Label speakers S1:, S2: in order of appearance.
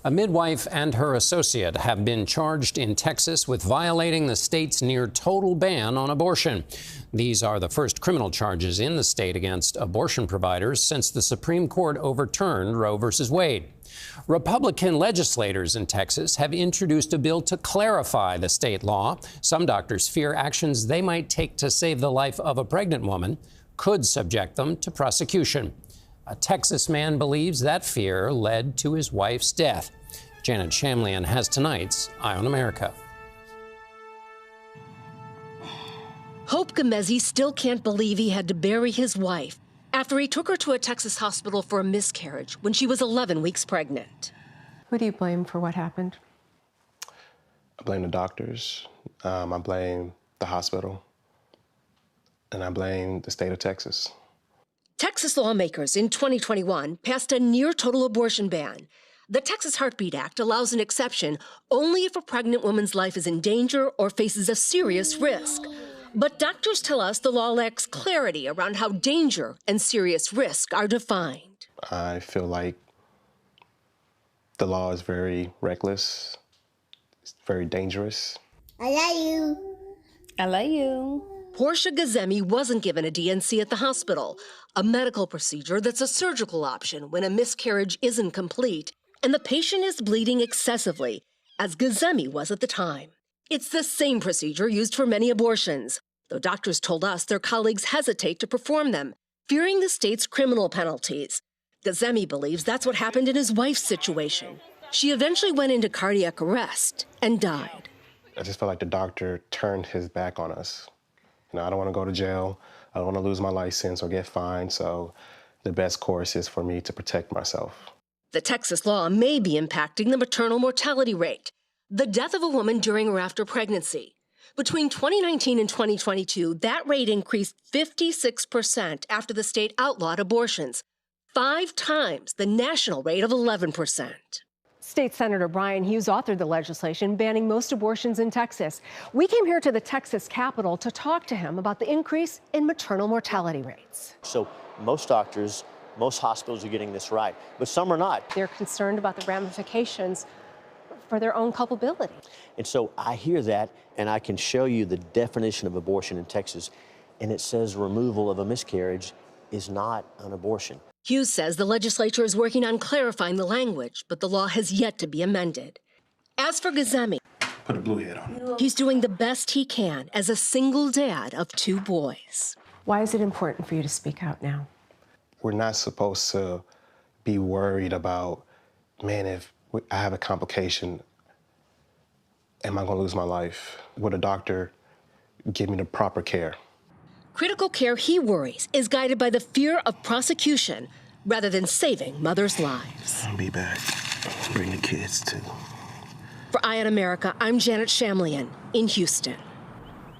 S1: A midwife and her associate have been charged in Texas with violating the state's near-total ban on abortion. These are the first criminal charges in the state against abortion providers since the Supreme Court overturned Roe v. Wade. Republican legislators in Texas have introduced a bill to clarify the state law. Some doctors fear actions they might take to save the life of a pregnant woman could subject them to prosecution. A Texas man believes that fear led to his wife's death. Janet Shamlian has tonight's Eye on America.
S2: Hope Gomezi still can't believe he had to bury his wife after he took her to a Texas hospital for a miscarriage when she was 11 weeks pregnant.
S3: Who do you blame for what happened?
S4: I blame the doctors, I blame the hospital, and I blame the state of Texas.
S2: Texas lawmakers in 2021 passed a near-total abortion ban. The Texas Heartbeat Act allows an exception only if a pregnant woman's life is in danger or faces a serious risk. But doctors tell us the law lacks clarity around how danger and serious risk are defined.
S4: I feel like the law is very reckless. It's very dangerous.
S5: I love you.
S6: I love you.
S2: Portia Gazemi wasn't given a DNC at the hospital, a medical procedure that's a surgical option when a miscarriage isn't complete and the patient is bleeding excessively, as Gazemi was at the time. It's the same procedure used for many abortions, though doctors told us their colleagues hesitate to perform them, fearing the state's criminal penalties. Gazemi believes that's what happened in his wife's situation. She eventually went into cardiac arrest and died.
S4: I just felt like the doctor turned his back on us. You know, I don't want to go to jail. I don't want to lose my license or get fined, so the best course is for me to protect myself.
S2: The Texas law may be impacting the maternal mortality rate, the death of a woman during or after pregnancy. Between 2019 and 2022, that rate increased 56% after the state outlawed abortions, 5 times the national rate of 11%.
S3: State Senator Brian Hughes authored the legislation banning most abortions in Texas. We came here to the Texas Capitol to talk to him about the increase in maternal mortality rates.
S7: So most doctors, most hospitals are getting this right, but some are not.
S3: They're concerned about the ramifications for their own culpability.
S7: And so I hear that, and I can show you the definition of abortion in Texas, and it says removal of a miscarriage is not an abortion.
S2: Hughes says the legislature is working on clarifying the language, but the law has yet to be amended. As for Gazemi,
S4: Put a blue head on it.
S2: he's doing the best he can as a single dad of 2 boys.
S3: Why is it important for you to speak out now?
S4: We're not supposed to be worried about, man, if I have a complication, am I going to lose my life? Would a doctor give me the proper care?
S2: Critical care, he worries, is guided by the fear of prosecution rather than saving mothers' lives.
S4: I'll be back. Bring the kids too.
S2: For Eye on America, I'm Janet Shamlian in Houston.